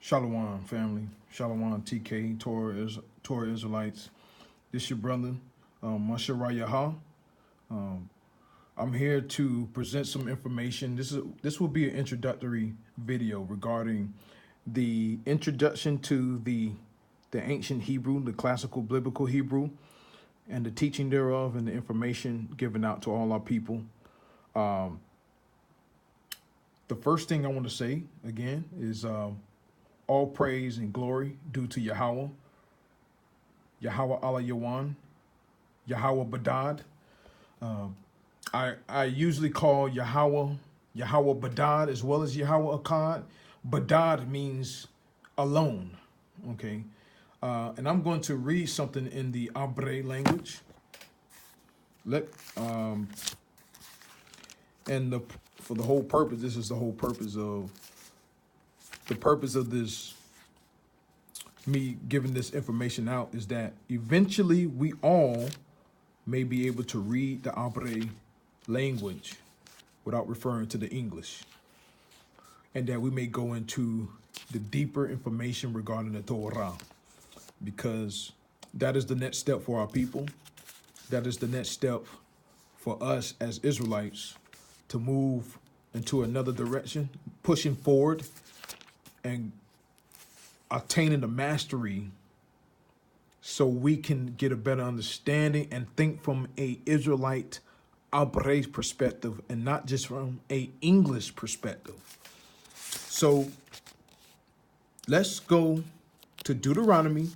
Shalom, family. Shalom, TK, Torah Israelites. This your brother, Mashara Yaha. I'm here to present some information. This will be an introductory video regarding the introduction to the ancient Hebrew, the classical biblical Hebrew, and the teaching thereof, and the information given out to all our people. The first thing I want to say again is all praise and glory due to Yahweh, Yahweh Allah Yawan, Yahweh Badad. I usually call Yahweh Badad as well as Yahweh Akkad. Badad means alone, okay? And I'm going to read something in the Abray language. For the whole purpose, this is the whole purpose of this, me giving this information out, is that eventually we all may be able to read the Abray language without referring to the English, and that we may go into the deeper information regarding the Torah, because that is the next step for our people. That is the next step for us as Israelites to move into another direction, pushing forward and attaining the mastery, so we can get a better understanding and think from a Israelite Abray perspective and not just from a English perspective. So let's go to Deuteronomy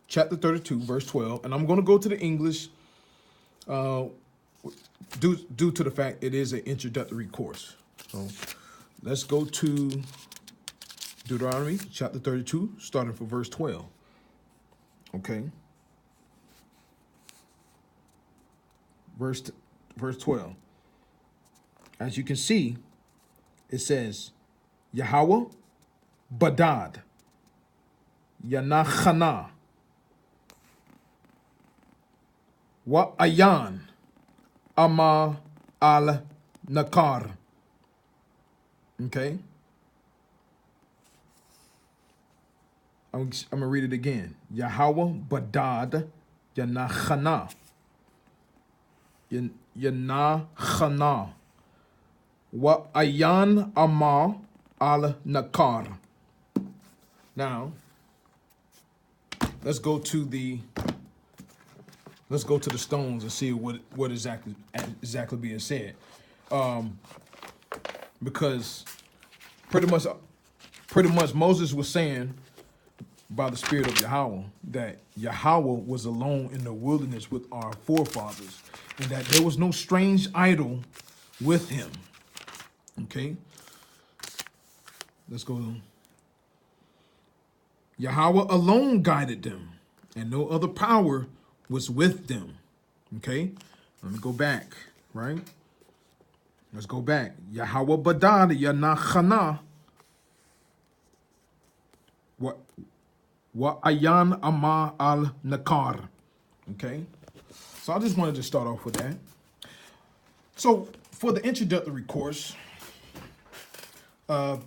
chapter 32, verse 12. And I'm going to go to the English due to the fact it is an introductory course. So let's go to Deuteronomy chapter 32, starting from verse 12. Okay. Verse 12. As you can see, it says, Yahweh Badad, Yanachana, Wa Ayan, Ama al Nakar. Okay. I'm going to read it again. Yahweh Badad, Yanachana, Yanachana, Wa Ayan Ama al Nakar. Now, let's go to the stones and see what exactly being said. Because pretty much Moses was saying by the Spirit of Yahweh that Yahweh was alone in the wilderness with our forefathers, and that there was no strange idol with him. Okay, let's go. Yahweh alone guided them, and no other power was with them. Okay, let me go back, right? Let's go back. Yahweh Badad Yanachana, Wa Ayan Ama al Nakar. Okay, so I just wanted to start off with that. So for the introductory course, the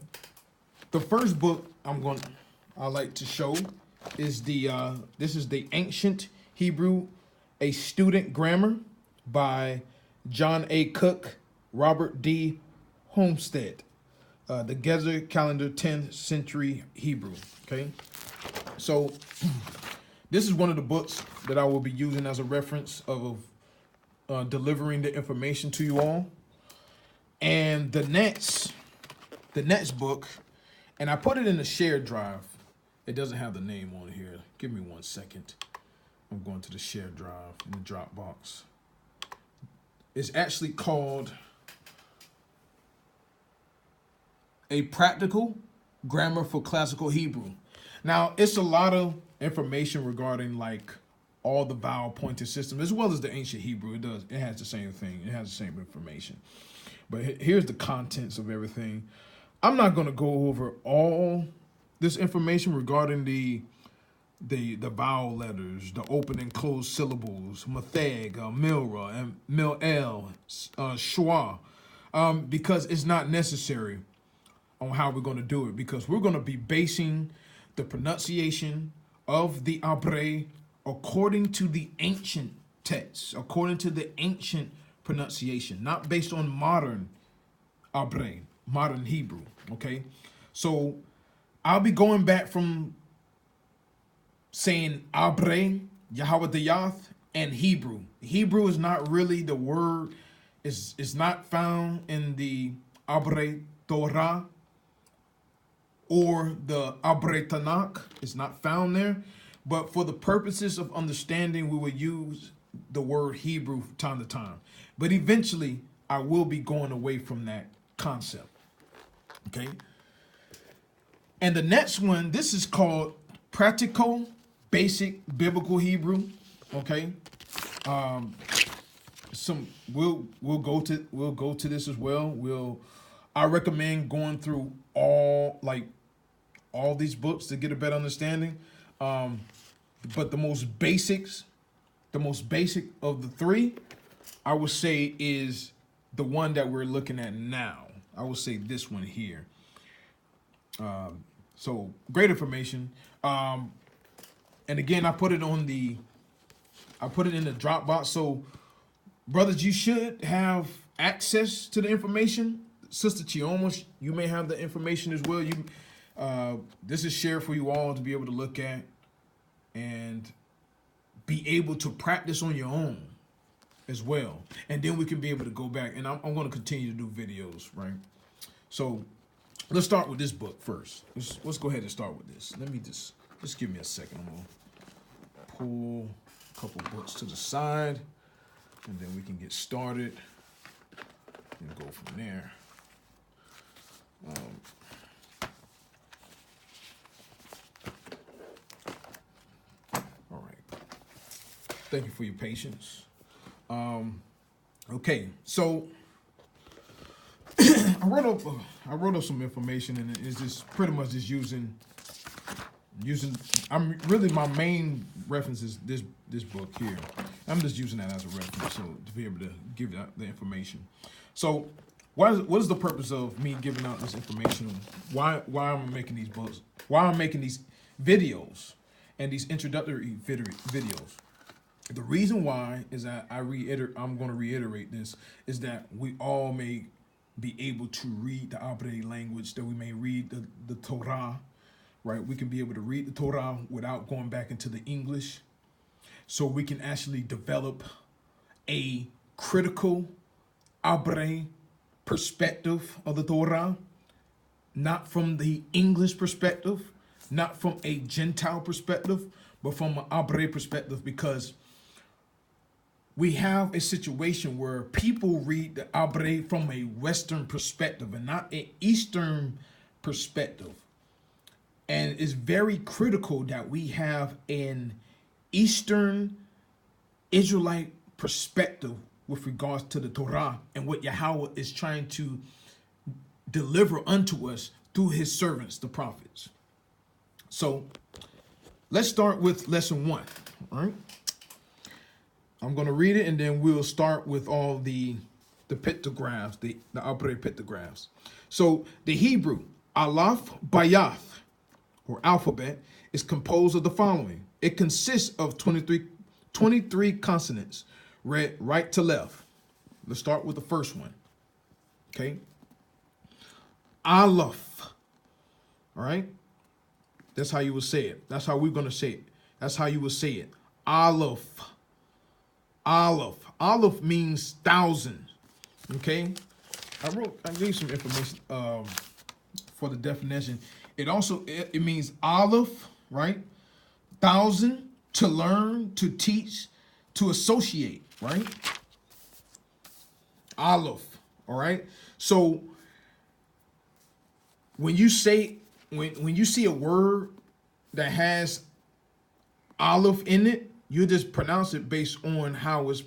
first book I like to show is this is the Ancient Hebrew, a Student Grammar by John A. Cook, Robert D. Homestead, the Gezer Calendar 10th Century Hebrew. Okay, so this is one of the books that I will be using as a reference of delivering the information to you all. And the next book, and I put it in the shared drive. It doesn't have the name on here. Give me 1 second. I'm going to the shared drive in the Dropbox. It's actually called A Practical Grammar for Classical Hebrew. Now, it's a lot of information regarding like all the vowel pointing system, as well as the ancient Hebrew. It has the same thing. It has the same information. But here's the contents of everything. I'm not going to go over all this information regarding the vowel letters, the open and closed syllables, matheg, milra, and mil-el, schwa, because it's not necessary. on how we're going to do it, because we're going to be basing the pronunciation of the Abray according to the ancient texts, according to the ancient pronunciation, not based on modern Abray, modern Hebrew, okay? So I'll be going back from saying Abray, Yhwdyth, and Hebrew. Hebrew is not really the word, is not found in the Abray Torah or the Abray Tanakh. It's not found there. But for the purposes of understanding, we will use the word Hebrew from time to time. But eventually, I will be going away from that concept. Okay? And the next one, this is called Practical Basic Biblical Hebrew. Okay? We'll go to this as well. I recommend going through all these books to get a better understanding. But the most basic of the three, I would say, is the one that we're looking at now. I would say this one here. So great information. And again, I put it in the Dropbox. So brothers, you should have access to the information. Sister Chioma, you may have the information as well. This is shared for you all to be able to look at and be able to practice on your own as well. And then we can be able to go back. And I'm going to continue to do videos, right? So let's start with this book first. Let's go ahead and start with this. Let me just give me a second. I'm going to pull a couple books to the side, and then we can get started and go from there. All right. Thank you for your patience. Okay, so I wrote up some information, and it's just pretty much just using. I'm really, my main reference is this book here. I'm just using that as a reference, so to be able to give out the information. So what is the purpose of me giving out this information? Why am I making these books? Why am I making these videos and these introductory videos? The reason why is that I'm going to reiterate this, is that we all may be able to read the Abray language, that we may read the Torah, right? We can be able to read the Torah without going back into the English. So we can actually develop a critical Abray perspective of the Torah, not from the English perspective, not from a Gentile perspective, but from an Abray perspective, because we have a situation where people read the Abray from a Western perspective and not an Eastern perspective. And it's very critical that we have an Eastern Israelite perspective with regards to the Torah and what Yahweh is trying to deliver unto us through his servants, the prophets. So let's start with lesson 1, all right? I'm going to read it, and then we'll start with all the pictographs, the Abray pictographs. So the Hebrew Aleph Bayath, or alphabet, is composed of the following. It consists of 23 consonants, read right to left. Let's start with the first one. Okay. Aleph. All right. That's how you would say it. That's how we're going to say it. That's how you would say it. Aleph. Aleph. Aleph means 1,000. Okay. I gave some information for the definition. It means Aleph, right? 1,000, to learn, to teach, to associate, right? Aleph, all right? So when you say, when you see a word that has Aleph in it, you just pronounce it based on how it's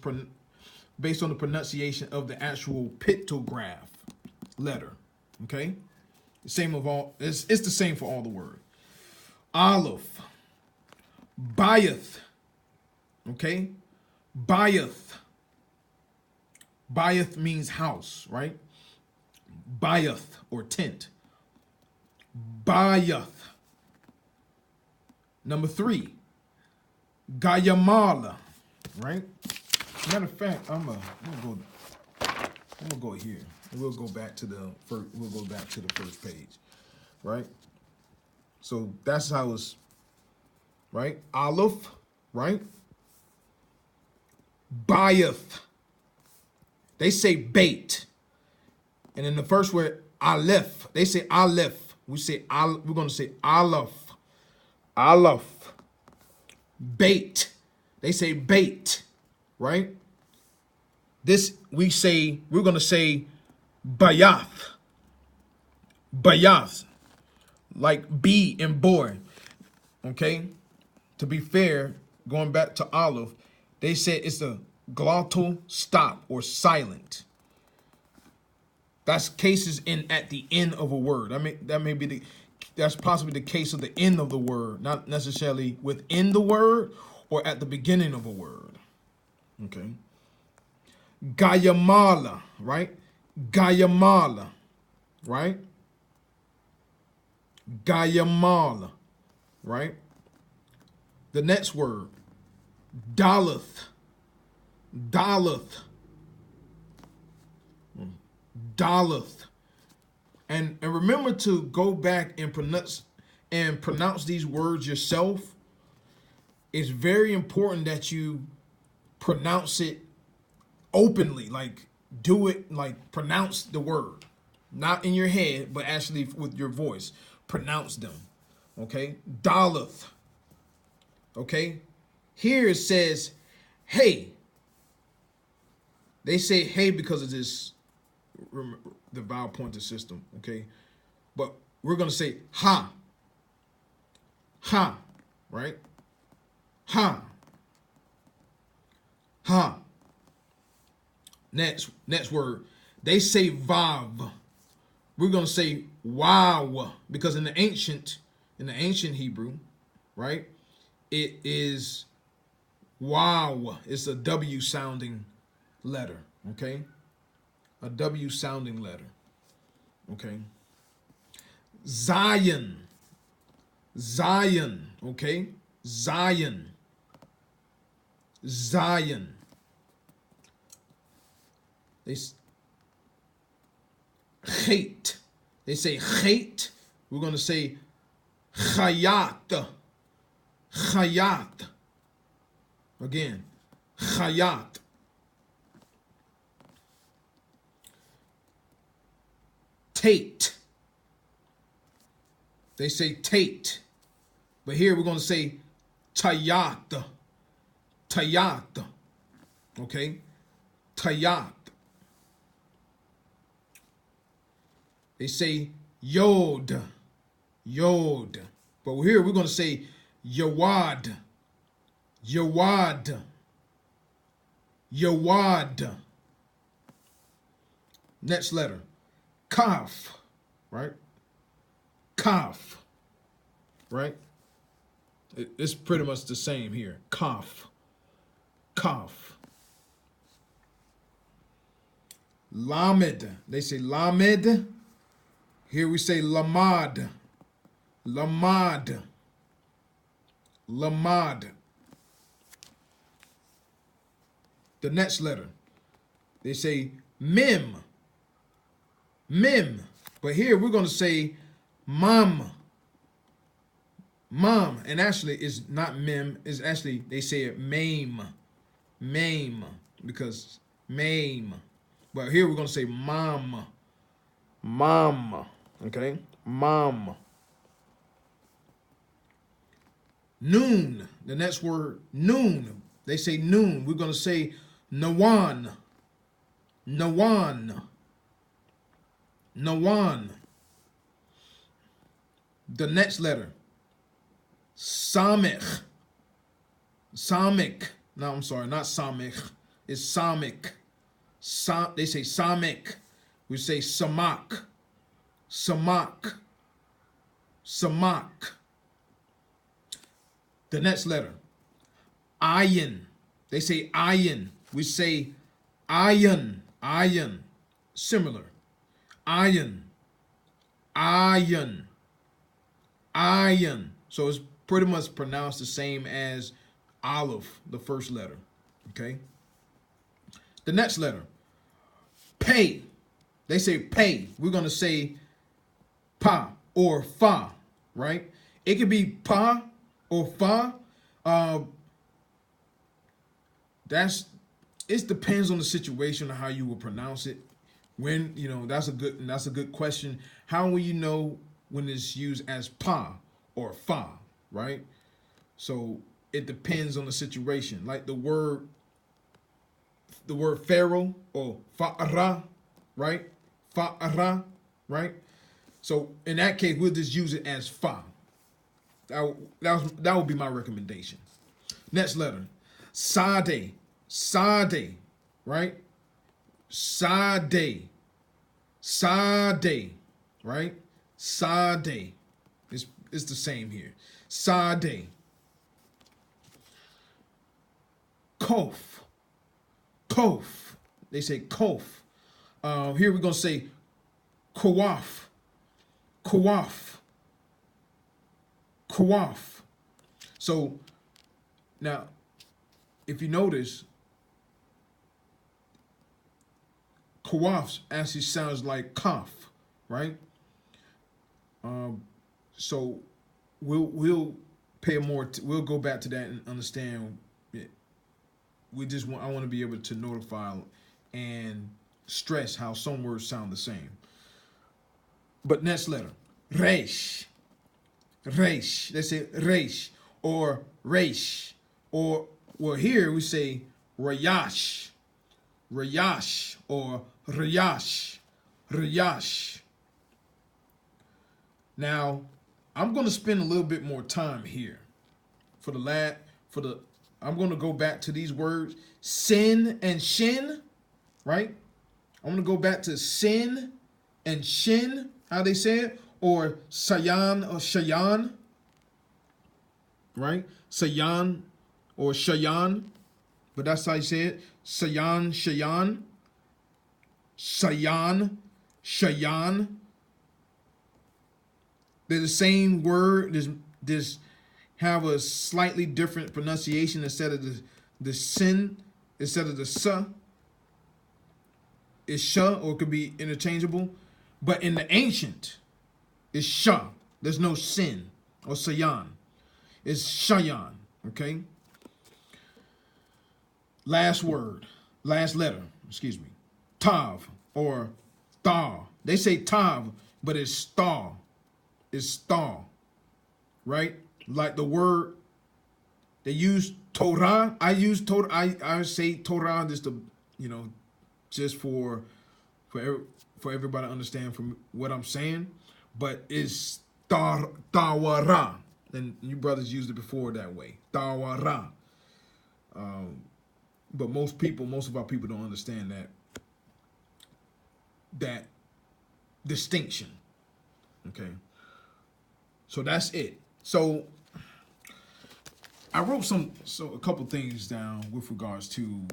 based on the pronunciation of the actual pictograph letter. Okay, same of all. It's the same for all the word. Aleph, Bayath. Okay, Bayath. Bayath means house, right? Bayath, or tent. Bayath. Number 3, Gayamala, right? Matter of fact, I'm gonna go here. We'll go back to the first page, right? So that's how it's, right? Aleph, right? Bayath. They say bait. And in the first word, Aleph, they say Aleph. We're going to say Aleph. Aleph. Bait. They say bait, right? This, we're going to say Bayath. Bayath. Like bee and boy. Okay? To be fair, going back to Aleph, they said it's a glottal stop or silent. That's cases in at the end of a word. That's possibly the case of the end of the word, not necessarily within the word or at the beginning of a word. Okay. Gayamala, right? Gayamala, right? Gayamala, right? The next word, Daleth. Daleth. Daleth. And remember to go back and pronounce these words yourself. It's very important that you pronounce it openly, like do it, like pronounce the word. Not in your head, but actually with your voice. Pronounce them. Okay? Daleth. Okay? Here it says, hey. They say hey because of this, the vowel pointer system, okay? But we're going to say ha. Ha, right? Ha. Ha. Next word. They say vav. We're going to say wow because in the ancient Hebrew, right? It is wow. It's a W sounding letter, okay? A W sounding letter, okay? Zion, okay? Zion. Hate. They say hate. We're going to say chayat. Again, chayat. Tate. They say Tate. But here we're going to say Tayat. Okay? Tayat. They say Yod. But here we're going to say Yawad. Next letter. Kaf, right? Kaf, right? It's pretty much the same here. Kaf. Lamed. They say Lamed. Here we say Lamad. The next letter. They say Mim. But here we're going to say Mom. And actually it's not Mim. It's actually, they say it Mame. Because Mame. But here we're going to say Mom. Okay? Mom. Noon. The next word, noon. They say noon. We're going to say Nawan. The next letter, Samich. No, I'm sorry, not Samich. It's Samik. They say Samik. We say Samak. The next letter, Ayin. They say Ayin. We say Ayin. Similar. Ayin. Iron. So it's pretty much pronounced the same as Aleph, the first letter. Okay. The next letter, pay. They say pay. We're going to say pa or fa, right? It could be pa or fa. It depends on the situation and how you will pronounce it. When, that's a good question. How will you know when it's used as pa or fa, right? So it depends on the situation. Like the word Pharaoh or fa'ara, right? Fa'ara, right? So in that case, we'll just use it as fa. That would be my recommendation. Next letter, sade, right? Sade, right? Sade. It's the same here. Sade. Kof. They say kof. Here we're going to say kawaf. So now, if you notice, kawaf actually sounds like cough, right? So we'll pay more. We'll go back to that and understand. I want to be able to notify and stress how some words sound the same. But next letter, reish. They say reish or reish, or well, here we say rayash or rayash. Now, I'm going to spend a little bit more time here I'm going to go back to these words, sin and shin, right? I'm going to go back to sin and shin, how they say it, or sayan or shayan, right? Sayan or shayan, but that's how you say it. Sayan, shayan. They're the same word. There's have a slightly different pronunciation. Instead of the sin, instead of the sa, it's sha, or it could be interchangeable. But in the ancient, it's sha. There's no sin or sayan. It's shayan, okay? Last letter, tav or tha. They say tav, but it's tha. It's tha, right? Like the word, they use Torah. I use Torah. I say Torah just to, just for everybody to understand from what I'm saying. But it's Tawara. And you brothers used it before that way. Tawara. But most of our people don't understand that distinction. Okay. So that's it. So I wrote a couple things down with regards to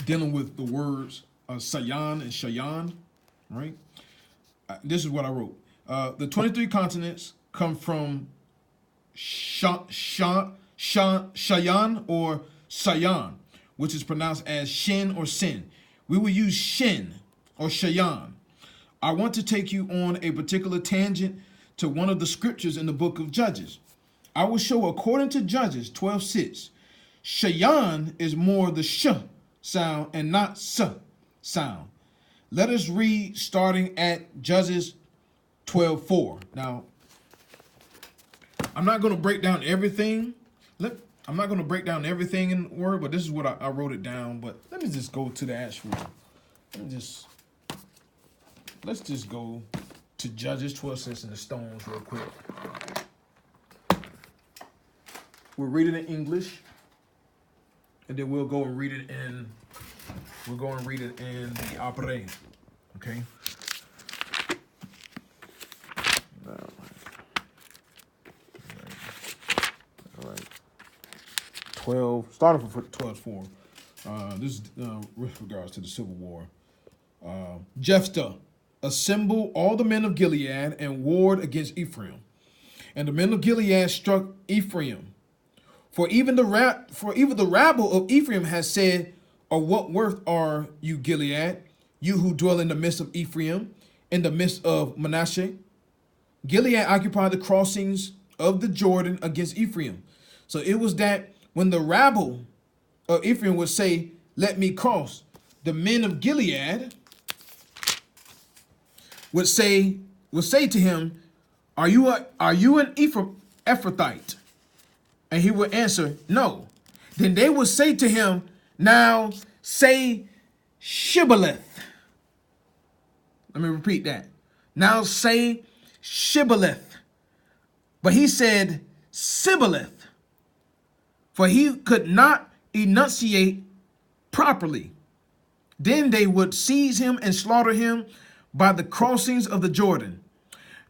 dealing with the words sayan and shayan, right? This is what I wrote. The 23 consonants come from shayan or sayan, which is pronounced as shin or sin. We will use shin or shayan. I want to take you on a particular tangent to one of the scriptures in the book of Judges. I will show, according to Judges 12:6, shayan is more the sh sound and not s sound. Let us read starting at Judges 12:4. Now, I'm not going to break down everything. I'm not going to break down everything in the word, but this is what I wrote it down. But let me just go to the actual. Let's just go to Judges 12:6 in the Stones real quick. We'll read it in English, and then we'll go and read it in the Abray. Okay. All right. 12, starting from 12:4. This is with regards to the Civil War. Jephthah, assembled all the men of Gilead and warred against Ephraim. And the men of Gilead struck Ephraim. For even the rabble of Ephraim has said, of what worth are you, Gilead, you who dwell in the midst of Ephraim, in the midst of Manasseh? Gilead occupied the crossings of the Jordan against Ephraim. So it was that when the rabble of Ephraim would say, let me cross, the men of Gilead would say to him, are you an Ephrathite? And he would answer, no. Then they would say to him, now say Shibboleth. Let me repeat that. Now say Shibboleth. But he said Sibboleth, for he could not enunciate properly. Then they would seize him and slaughter him by the crossings of the Jordan.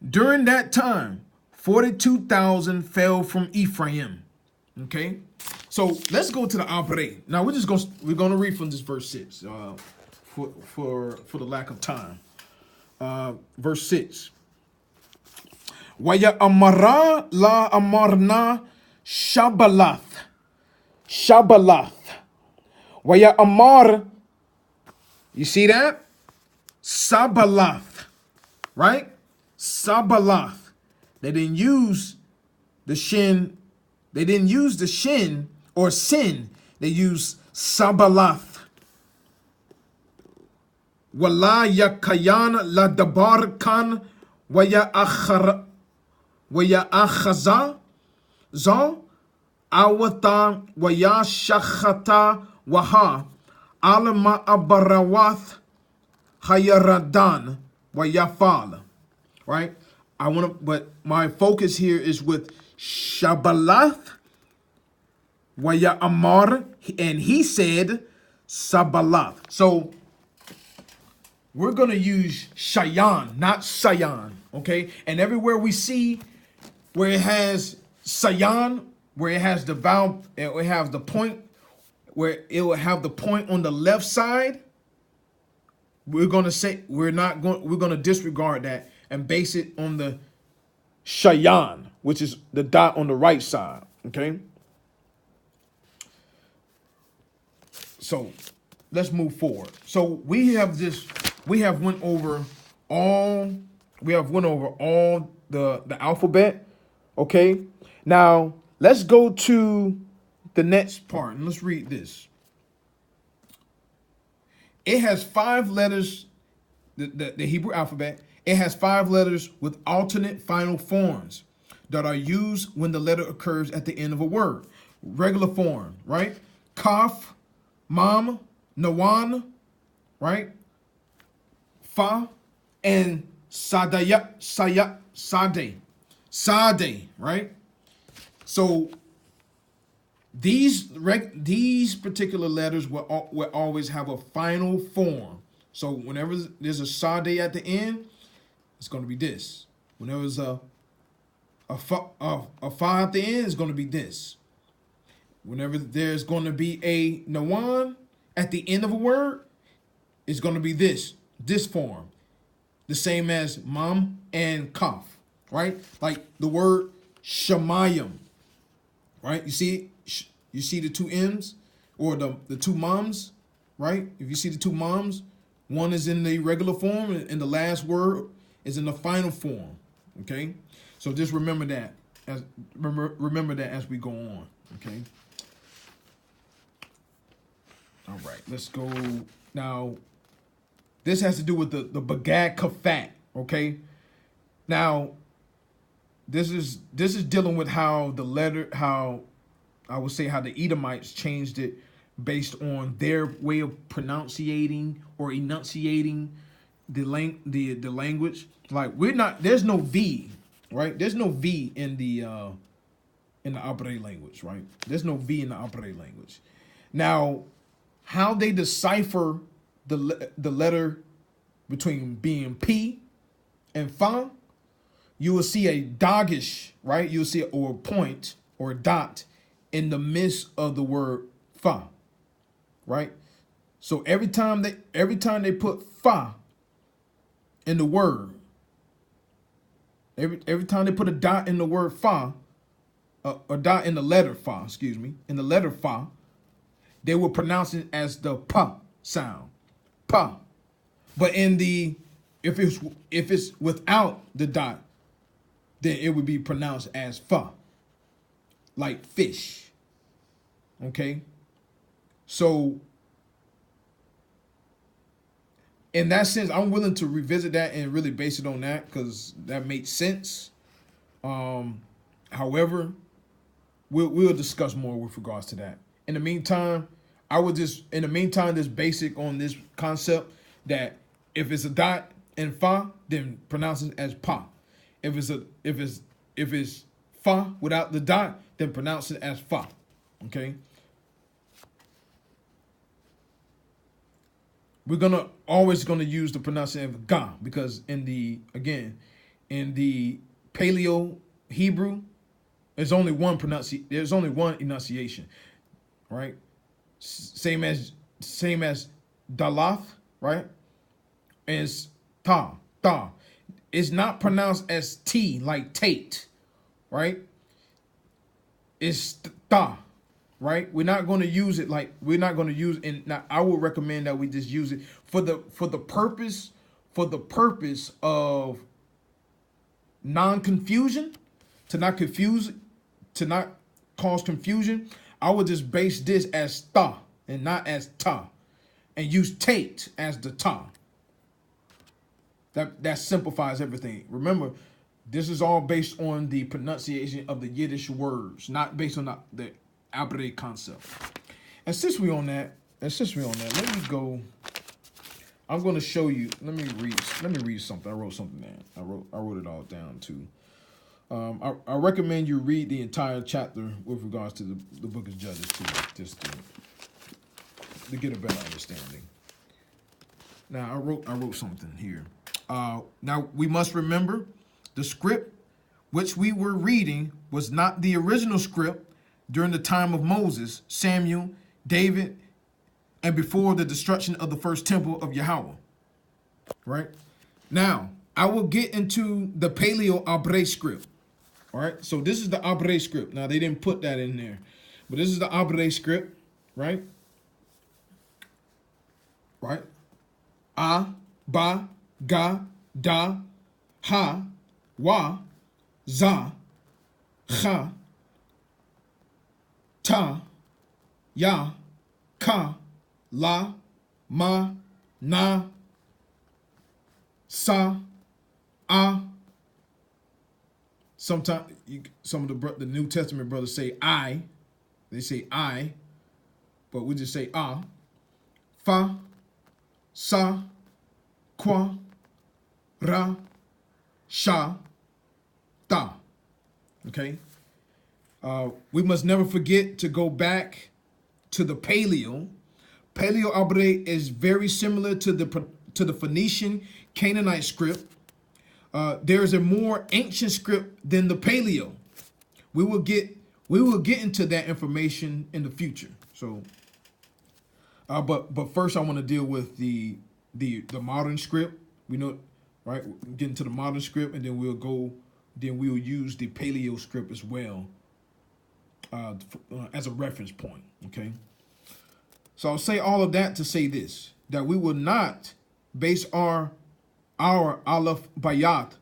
During that time, 42,000 fell from Ephraim. Okay, so let's go to the Abray. Now we're gonna read from this verse 6 for the lack of time. Verse 6. Waya amara la amarna Shabalath. Waya amar. You see that? Sabalath, right? Sabalath. They didn't use the shin. They didn't use the shin or sin. They used Sabalath. Wala yakayan la dabar kan waya akhaza za awata waya shakhata waha alma abarawath hayaradan wayafal. Right? But my focus here is with Shabalath waya amar, and he said Sabalath. So we're going to use Shayan, not Sayan, okay? And everywhere we see where it has Sayan, where it has the vowel, it will have the point, where it will have the point on the left side, we're going to say, we're going to disregard that and base it on the Shayan, which is the dot on the right side, okay? So let's move forward. So we have went over all the alphabet, okay? Now let's go to the next part and let's read this. It has 5 letters, the Hebrew alphabet. It has 5 letters with alternate final forms that are used when the letter occurs at the end of a word. Regular form, right? Kaf, Mam, Nawan, right? Fa, and Sade, right? So these particular letters will always have a final form. So whenever there's a Sade at the end, it's going to be this. Whenever there's a fa at the end, it's going to be this. Whenever there's going to be a Nawan at the end of a word, it's going to be this form. The same as Mam and Kaf, right? Like the word Shemayim, right? You see the 2 M's or the 2 Mams, right? If you see the 2 Mams, one is in the regular form and the last word is in the final form, okay? So just remember that as we go on, okay? All right, let's go now. This has to do with the Bagad Kafat, okay? Now, this is dealing with how how the Edomites changed it based on their way of enunciating the language. Like there's no V, right? There's no V in the Abray language, right? There's no V in the Abray language. Now, how they decipher the letter between being P and Fa, you will see a doggish, right? You'll see a point or a dot in the midst of the word Fa, right? So every time they put Fa in the word, every time they put a dot in the word fa, a dot in the letter fa, in the letter fa, they will pronounce it as the pa sound, pa. But in the if it's without the dot, then it would be pronounced as fa, like fish. Okay, so in that sense, I'm willing to revisit that and really base it on that because that makes sense. However, we'll discuss more with regards to that. In the meantime, just basic on this concept that if it's a dot in fa, then pronounce it as pa. If it's fa without the dot, then pronounce it as fa. Okay. We're always gonna use the pronunciation of ga because in the Paleo Hebrew, there's only one enunciation, right? Same as dalath, right? And it's ta. It's not pronounced as t like Tate, right? It's ta, right? We're not going to use it and now I would recommend that we just use it for the purpose of non-confusion, to not cause confusion. I would just base this as ta and not as ta, and use Tate as the ta. That simplifies everything. Remember, this is all based on the pronunciation of the Yiddish words, not based on the Abray concept. And since we're on that, let me go. I'm going to show you. Let me read something. I wrote something down. I wrote it all down too. I recommend you read the entire chapter with regards to the book of Judges too, just to get a better understanding. Now I wrote something here. Now we must remember the script which we were reading was not the original script during the time of Moses, Samuel, David, and before the destruction of the first temple of Yahweh. Right? Now, I will get into the Paleo Abray script. All right? So this is the Abray script. Now, they didn't put that in there. But this is the Abray script. Right? Right? A, ba, ga, da, ha, wa, za, cha, ta, ya, ka, la, ma, na, sa, a. Sometimes some of the New Testament brothers say I. They say I, but we just say a. Fa, sa, qua, ra, sha, ta. Okay. We must never forget to go back to the Paleo. Paleo Abray is very similar to the Phoenician Canaanite script. There is a more ancient script than the Paleo. We will get into that information in the future. So, but first I want to deal with the modern script. We know, right? Get into the modern script, and then we'll use the Paleo script as well as a reference point. Okay. So I'll say all of that to say this: that we will not base our Aleph Bayat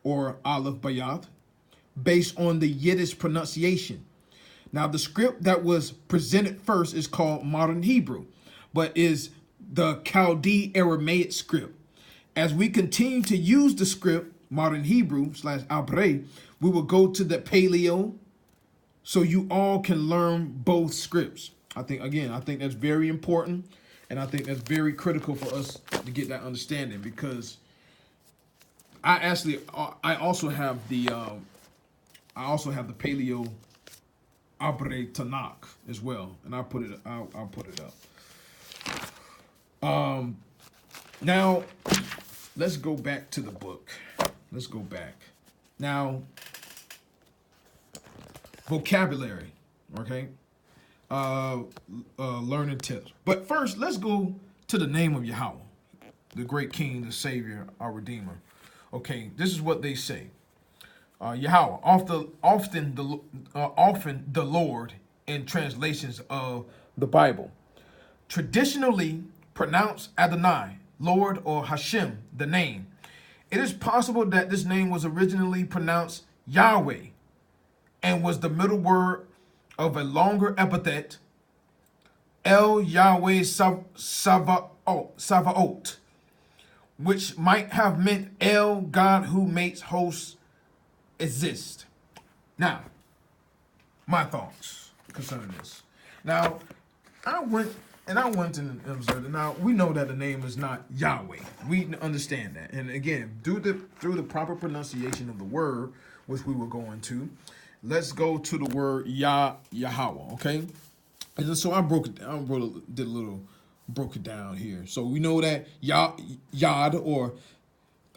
or Aleph Bayat based on the Yiddish pronunciation. Now, the script that was presented first is called Modern Hebrew, but is the Chaldee Aramaic script. As we continue to use the script, Modern Hebrew / Abray, we will go to the Paleo so you all can learn both scripts. I think that's very important, and I think that's very critical for us to get that understanding, because I also have the Paleo Abray Tanakh as well, and I'll put it up. Now let's go back to the book. Let's go back. Now, vocabulary, okay? Learning tips. But first, let's go to the name of Yahweh. the great King, the Savior, our Redeemer. Okay, this is what they say. Yahweh, often the Lord in translations of the Bible. Traditionally pronounced Adonai, Lord, or Hashem, the name. It is possible that this name was originally pronounced Yahweh and was the middle word of a longer epithet, El Yahweh Savaot, which might have meant El, God who makes hosts exist. Now, my thoughts concerning this. Now, I went and observed it. Now, we know that the name is not Yahweh. We understand that. And again, through the proper pronunciation of the word, which we will go into, let's go to the word Yahweh, okay? And so I broke it down, broke it down here. So we know that Yod, or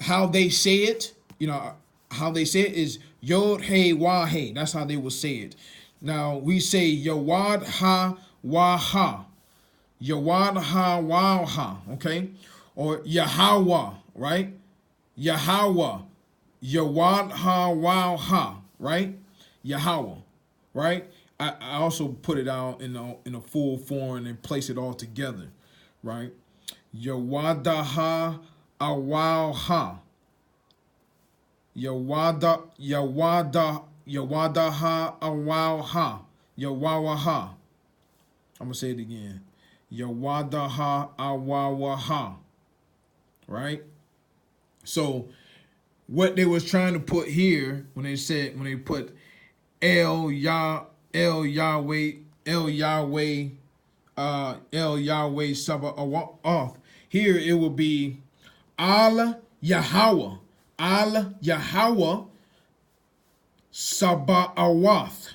how they say it, how they say it is Yod Hey Wah Hey. That's how they will say it. Now we say Yawad Ha Wah Ha. Yawad Ha Wah Ha, okay? Or Yahweh, right? Yahweh. Yawad Ha Wah Ha, right? Yahweh, right? I also put it out in a full form and place it all together, right? Yawadaha Awalha. Yawadaha Awalha. Yawawaha. I'm gonna say it again. Yawadaha Awawaha. Right? So what they was trying to put here when they put El Yahweh Sabaoth. Here it will be Al Yahweh Sabaoth.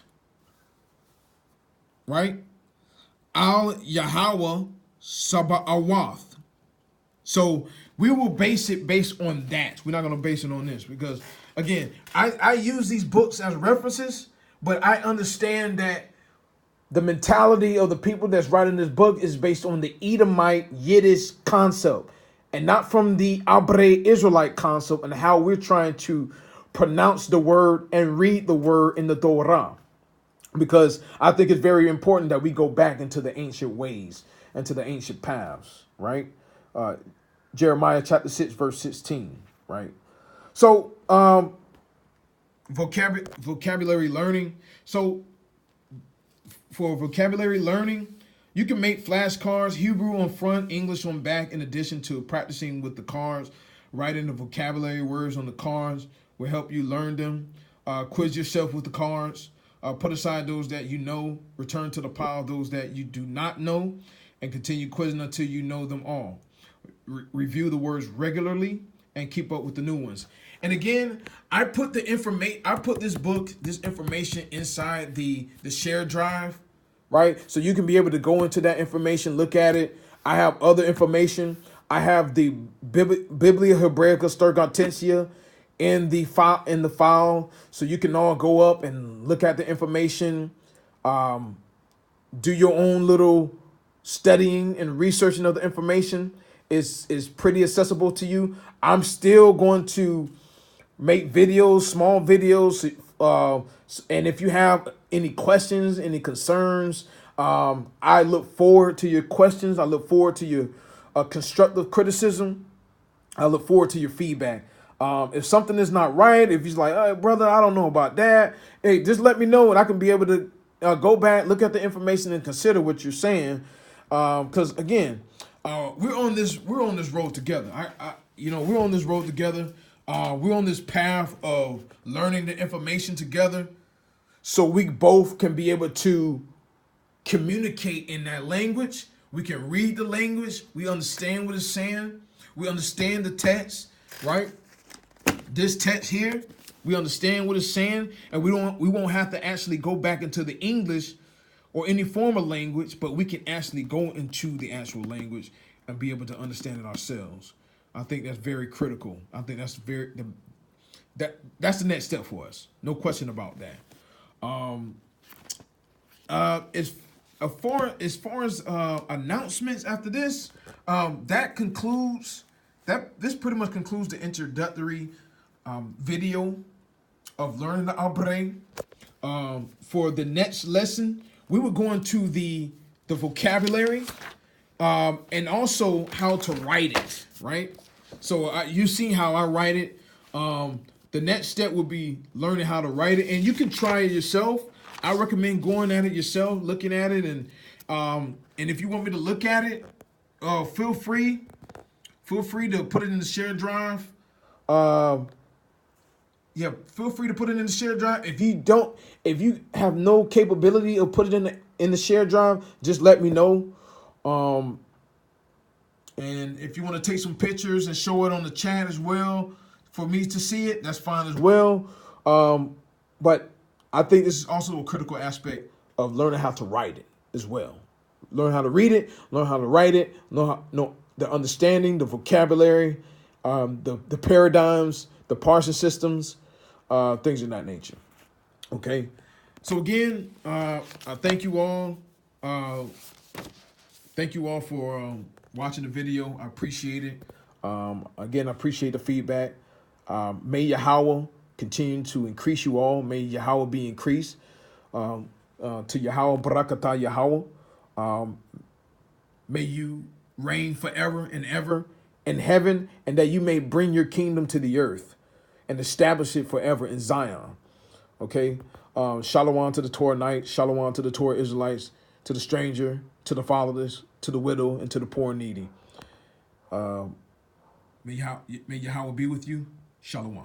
Right? Al Yahweh Sabaoth. So we will base it based on that. We're not going to base it on this because, again, I use these books as references, but I understand that the mentality of the people that's writing this book is based on the Edomite Yiddish concept and not from the Abray Israelite concept and how we're trying to pronounce the word and read the word in the Torah. Because I think it's very important that we go back into the ancient ways and to the ancient paths, right? Jeremiah chapter 6, verse 16, right? So vocabulary learning. So for vocabulary learning, you can make flashcards, Hebrew on front, English on back, in addition to practicing with the cards. Writing the vocabulary words on the cards will help you learn them. Quiz yourself with the cards. Put aside those that you know, return to the pile of those that you do not know, and continue quizzing until you know them all. Review the words regularly and keep up with the new ones. And again, I put this information inside the share drive, right? So you can be able to go into that information, look at it. I have other information. I have the Biblia Hebraica Sturgontensia in the file, so you can all go up and look at the information, do your own little studying and researching of the information. Is pretty accessible to you. I'm still going to make videos, small videos, and if you have any questions, any concerns, I look forward to your questions. I look forward to your constructive criticism. I look forward to your feedback. If something is not right, if you're like, hey, brother, I don't know about that, hey, just let me know and I can be able to go back, look at the information and consider what you're saying. Because again, we're on this road together. We're on this road together. We're on this path of learning the information together, so we both can be able to communicate in that language. We can read the language. We understand what it's saying. We understand the text, right? This text here, we understand what it's saying, and we won't have to actually go back into the English or any form of language, but we can actually go into the actual language and be able to understand it ourselves. I think that's very critical. I think that's that's the next step for us. No question about that. As far as announcements after this, that concludes this pretty much concludes the introductory video of learning the Abray. For the next lesson, we were going to the vocabulary and also how to write it, right? So you see how I write it. The next step would be learning how to write it, and you can try it yourself. I recommend going at it yourself, looking at it, and if you want me to look at it, feel free to put it in the shared drive. Yeah, feel free to put it in the shared drive. If you have no capability of putting it in the shared drive, just let me know. And if you want to take some pictures and show it on the chat as well for me to see it, that's fine as well. But I think this is also a critical aspect of learning how to write it as well. Learn how to read it, learn how to write it, know the understanding, the vocabulary, the paradigms, the parsing systems, things of that nature. Okay. So again, I thank you all. Thank you all for watching the video. I appreciate it. Again, I appreciate the feedback. May Yahweh continue to increase you all. May Yahweh be increased. To Yahweh, Barakatah Yahweh. May you reign forever and ever in heaven, and that you may bring your kingdom to the earth and establish it forever in Zion. Okay? Shalom to the Torah night. Shalom to the Torah Israelites, to the stranger, to the fatherless, to the widow, and to the poor and needy. May Yahweh be with you. Shalom.